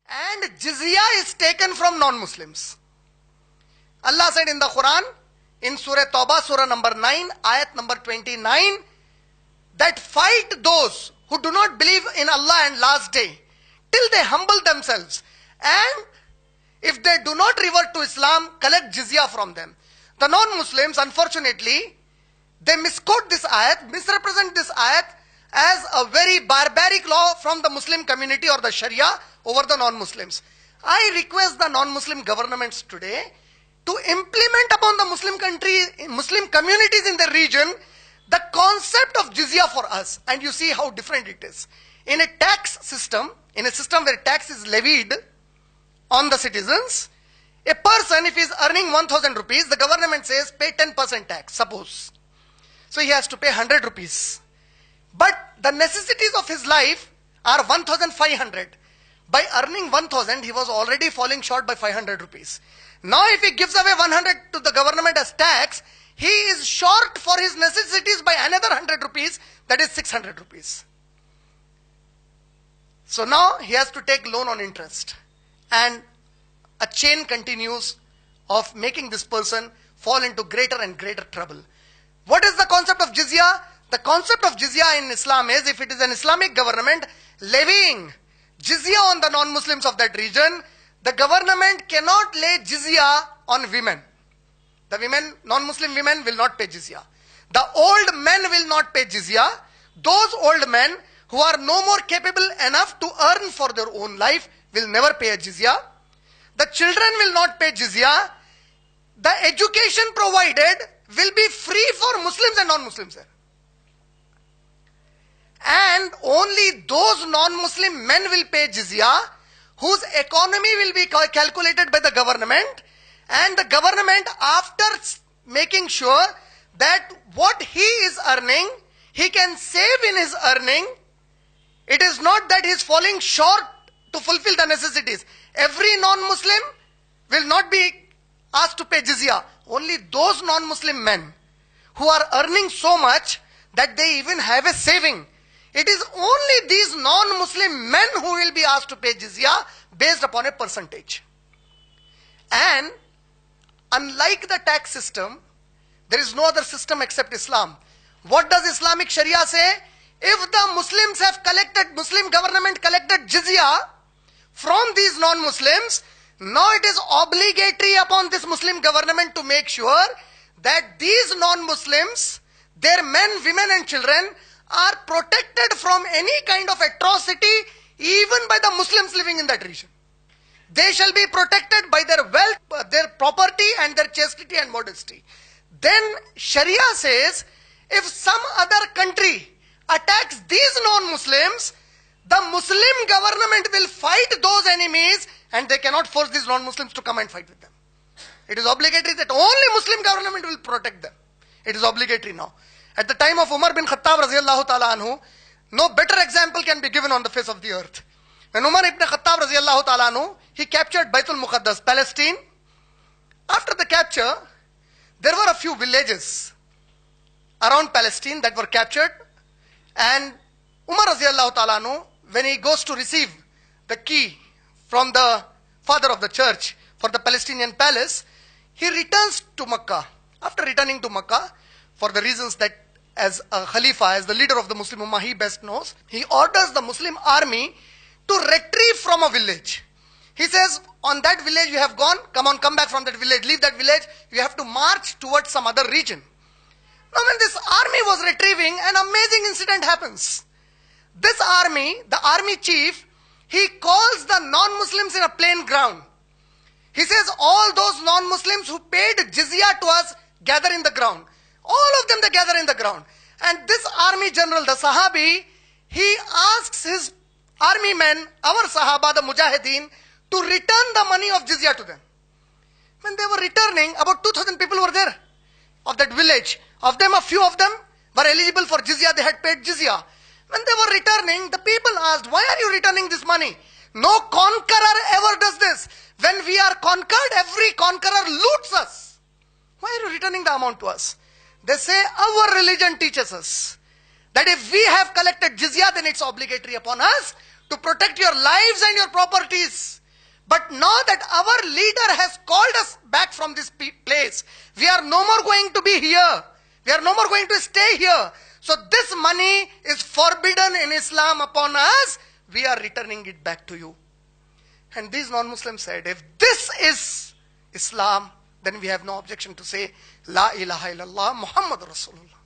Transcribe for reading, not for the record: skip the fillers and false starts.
and jizya is taken from non-Muslims. Allah said in the Quran, in Surah Tawbah, Surah number 9, ayat number 29, that fight those who do not believe in Allah and last day till they humble themselves, and if they do not revert to Islam, collect jizya from them. The non-Muslims, unfortunately, they misquote this ayat, misrepresent this ayat as a very barbaric law from the Muslim community or the Sharia over the non-Muslims. I request the non-Muslim governments today to implement upon the Muslim communities in the region the concept of jizya for us. And you see how different it is. In a tax system, in a system where tax is levied on the citizens, a person, if he is earning 1,000 rupees, the government says pay 10% tax, suppose. So he has to pay 100 rupees. But the necessities of his life are 1,500. By earning 1,000, he was already falling short by 500 rupees. Now if he gives away 100 to the government as tax, he is short for his necessities by another 100 rupees, that is 600 rupees. So now he has to take loan on interest. And a chain continues of making this person fall into greater and greater trouble. What is the concept of jizya? The concept of jizya in Islam is, if it is an Islamic government levying jizya on the non-Muslims of that region, the government cannot lay jizya on women. The women, non-Muslim women will not pay jizya. The old men will not pay jizya. Those old men who are no more capable enough to earn for their own life will never pay a jizya. The children will not pay jizya. The education provided will be free for Muslims and non-Muslims. And only those non-Muslim men will pay jizya whose economy will be calculated by the government, and the government, after making sure that what he is earning, he can save in his earning. It is not that he is falling short to fulfill the necessities. Every non-Muslim will not be asked to pay jizya. Only those non-Muslim men who are earning so much that they even have a saving. It is only these non-Muslim men who will be asked to pay jizya based upon a percentage. And unlike the tax system, there is no other system except Islam. What does Islamic Sharia say? If the Muslims have collected, Muslim government collected jizya from these non-Muslims, now it is obligatory upon this Muslim government to make sure that these non-Muslims, their men, women and children are protected from any kind of atrocity even by the Muslims living in that region. They shall be protected by their wealth, their property and their chastity and modesty. Then Sharia says, if some other country attacks these non-Muslims, the Muslim government will fight those enemies and they cannot force these non-Muslims to come and fight with them. It is obligatory that only Muslim government will protect them. It is obligatory now. At the time of Umar bin Khattab radiallahu ta'ala anhu, no better example can be given on the face of the earth. When Umar ibn Khattab radiallahu ta'ala anhu, he captured Baitul Muqaddas, Palestine. After the capture, there were a few villages around Palestine that were captured. And Umar radiallahu ta'ala anhu, when he goes to receive the key from the father of the church for the Palestinian palace, he returns to Makkah. After returning to Makkah, for the reasons that as a Khalifa, as the leader of the Muslim Ummah, he best knows, he orders the Muslim army to retrieve from a village. He says, on that village you have gone, come on, come back from that village, leave that village, you have to march towards some other region. Now when this army was retrieving, an amazing incident happens. This army, the army chief, he calls the non-Muslims in a plain ground. He says, all those non-Muslims who paid jizya to us, gather in the ground. All of them, they gather in the ground. And this army general, the Sahabi, he asks his army men, our Sahaba, the Mujahideen, to return the money of jizya to them. When they were returning, about 2,000 people were there of that village. Of them, a few of them were eligible for jizya, they had paid jizya. When they were returning, the people asked, why are you returning this money? No conqueror ever does this. When we are conquered, every conqueror loots us. Why are you returning the amount to us? They say, our religion teaches us that if we have collected jizya, then it's obligatory upon us to protect your lives and your properties. But now that our leader has called us back from this place, we are no more going to be here. We are no more going to stay here. So this money is forbidden in Islam upon us. We are returning it back to you. And these non-Muslims said, if this is Islam, then we have no objection to say, La ilaha illallah Muhammad Rasulullah.